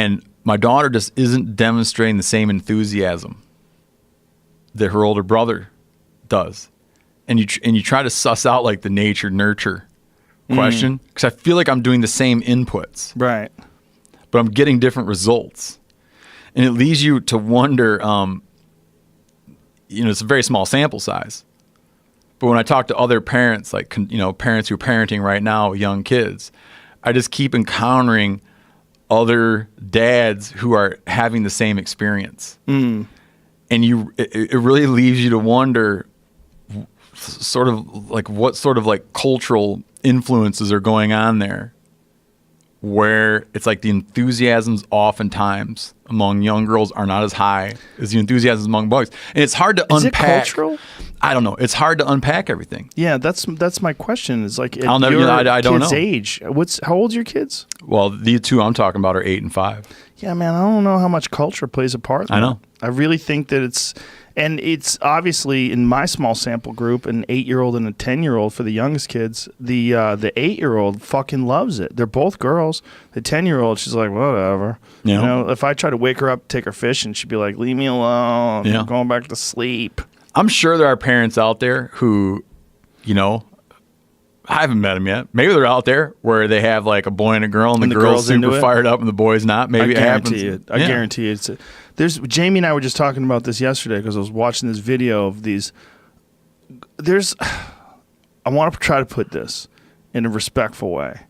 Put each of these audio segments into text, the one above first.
And my daughter just isn't demonstrating the same enthusiasm that her older brother does. And you try to suss out like the nature nurture question, because I feel like I'm doing the same inputs, Right. but I'm getting different results, and it leads you to wonder. It's a very small sample size, but when I talk to other parents, like parents who are parenting right now, young kids, I just keep encountering other dads who are having the same experience, and it really leaves you to wonder, sort of like what sort of like cultural influences are going on there, where it's like the enthusiasms oftentimes among young girls are not as high as the enthusiasms among boys, and it's hard to unpack. Is it cultural? I don't know. It's hard to unpack everything. Yeah, that's my question. Is like I'll never. I don't know. Age. How old's your kids? Well, the two I'm talking about are 8 and 5. Yeah, man, I don't know how much culture plays a part. I know. I really think that it's obviously in my small sample group, an 8-year-old and a 10-year-old for the youngest kids. The 8-year-old fucking loves it. They're both girls. The 10-year-old, she's like, whatever. Yeah. You know, if I try to wake her up, take her fishing, she'd be like, leave me alone. Yeah. I'm going back to sleep. I'm sure there are parents out there who, I haven't met them yet. Maybe they're out there where they have like a boy and a girl, and the girl's super fired up and the boy's not. Maybe it happens. I guarantee it. There's Jamie and I were just talking about this yesterday because I was watching this video of these. I want to try to put this in a respectful way.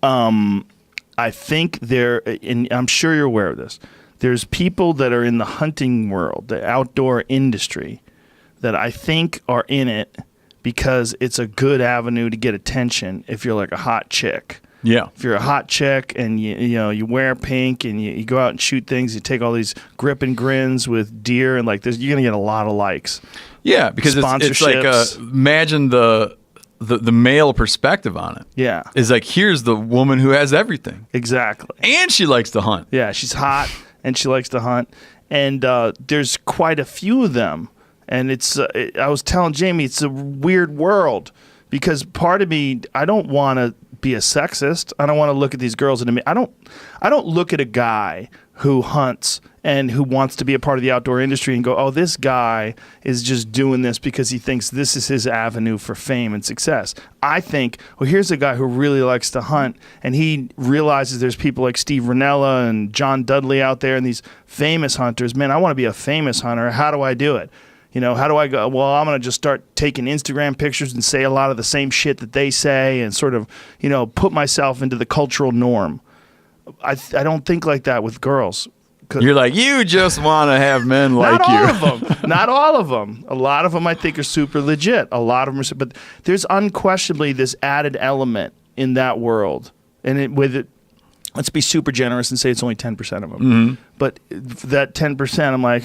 I think and I'm sure you're aware of this. There's people that are in the hunting world, the outdoor industry, that I think are in it because it's a good avenue to get attention if you're like a hot chick. Yeah. If you're a hot chick and you wear pink and you go out and shoot things, you take all these grip and grins with deer and like this, you're gonna get a lot of likes. Yeah, because it's like imagine the male perspective on it. Yeah. It's like, here's the woman who has everything. Exactly. And she likes to hunt. Yeah, she's hot and she likes to hunt. And there's quite a few of them. And I was telling Jamie, it's a weird world because part of me, I don't want to be a sexist. I don't want to look at these girls and I don't look at a guy who hunts and who wants to be a part of the outdoor industry and go, oh, this guy is just doing this because he thinks this is his avenue for fame and success. I think, well, here's a guy who really likes to hunt and he realizes there's people like Steve Rinella and John Dudley out there and these famous hunters. Man, I want to be a famous hunter. How do I do it? How do I go? Well, I'm going to just start taking Instagram pictures and say a lot of the same shit that they say and sort of, put myself into the cultural norm. I don't think like that with girls. You're like, you just want to have men like you. Not all of them. Not all of them. A lot of them I think are super legit. A lot of them are, but there's unquestionably this added element in that world. And let's be super generous and say it's only 10% of them. Mm-hmm. But that 10%, I'm like,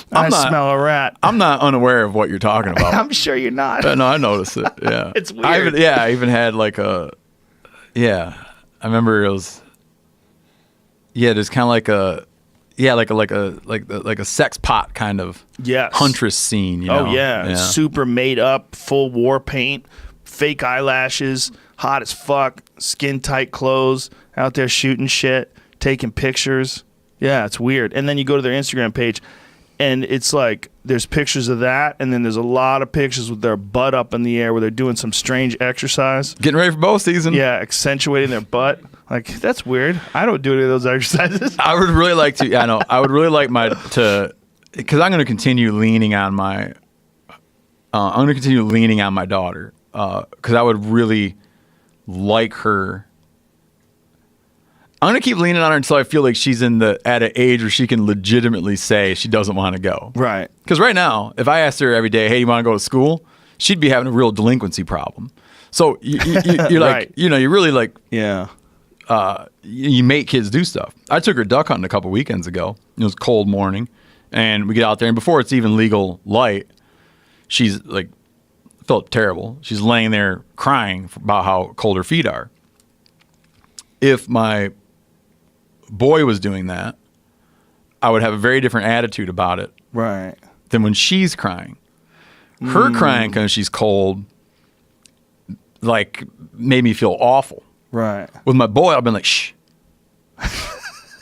I smell a rat. I'm not unaware of what you're talking about. I'm sure you're not. No, I noticed it. Yeah. It's weird. I even had like I remember it was, there's kind of like a sex pot kind of huntress scene, Oh yeah. Super made up, full war paint, fake eyelashes, hot as fuck, skin tight clothes, out there shooting shit, taking pictures. Yeah, it's weird. And then you go to their Instagram page and it's like there's pictures of that and then there's a lot of pictures with their butt up in the air where they're doing some strange exercise. Getting ready for bow season. Yeah, accentuating their butt. Like, that's weird. I don't do any of those exercises. I would really like to, I would really like because I'm going to continue leaning on my daughter because I would really like her. I'm going to keep leaning on her until I feel like she's at an age where she can legitimately say she doesn't want to go. Right. Because right now, if I asked her every day, hey, you want to go to school? She'd be having a real delinquency problem. So you're like, you're really like, yeah. You make kids do stuff. I took her duck hunting a couple weekends ago. It was a cold morning, and we get out there, and before it's even legal light, she's like, felt terrible. She's laying there crying about how cold her feet are. If my boy was doing that, I would have a very different attitude about it. Right. Than when she's crying. Her crying because she's cold, like, made me feel awful. Right. With my boy, I've been like, shh.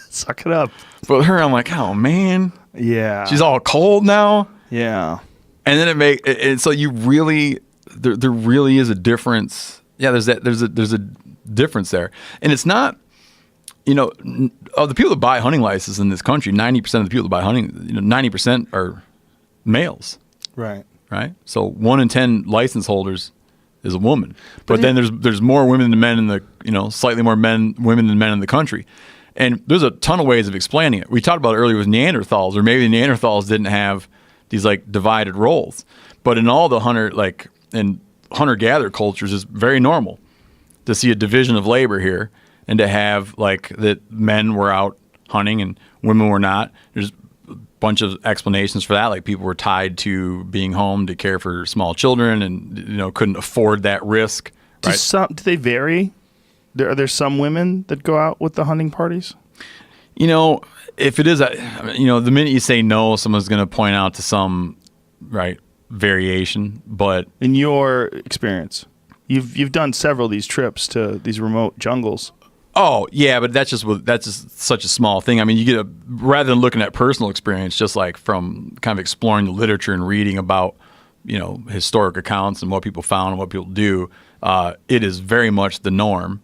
Suck it up. But with her, I'm like, oh man. Yeah. She's all cold now. Yeah. And then and so you really, there really is a difference. Yeah, there's a difference there. And it's not, of the people that buy hunting licenses in this country, 90% of the people that buy hunting, 90% are males. Right. Right. So 1 in 10 license holders is a woman. But then there's more women than men in the, slightly more women than men in the country. And there's a ton of ways of explaining it. We talked about it earlier with Neanderthals, or maybe the Neanderthals didn't have these like divided roles. But in all the hunter-gatherer cultures, it's very normal to see a division of labor here, and to have like that men were out hunting and women were not. There's a bunch of explanations for that. Like people were tied to being home to care for small children, and couldn't afford that risk. Right? Do they vary? Are there some women that go out with the hunting parties? If it is, the minute you say no, someone's going to point out to some variation. But in your experience, you've done several of these trips to these remote jungles. Oh yeah, but that's just such a small thing. I mean, you get rather than looking at personal experience, just like from kind of exploring the literature and reading about historic accounts and what people found and what people do. It is very much the norm.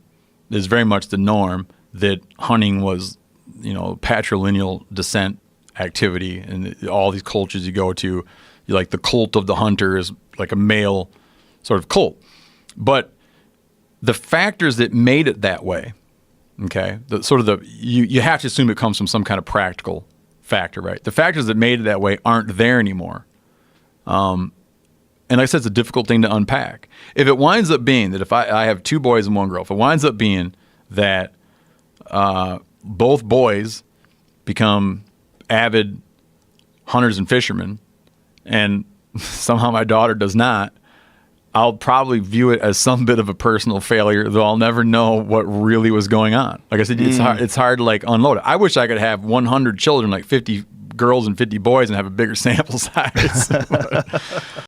It is very much the norm that hunting was, patrilineal descent activity, and all these cultures you go to, like the cult of the hunter is like a male sort of cult. But the factors that made it that way, okay, you have to assume it comes from some kind of practical factor, right? The factors that made it that way aren't there anymore. And like I said, it's a difficult thing to unpack. If it winds up being that if I have 2 boys and 1 girl, if it winds up being that both boys become avid hunters and fishermen, and somehow my daughter does not, I'll probably view it as some bit of a personal failure, though I'll never know what really was going on. Like I said, it's hard to like unload it. I wish I could have 100 children, like 50 girls and 50 boys, and have a bigger sample size.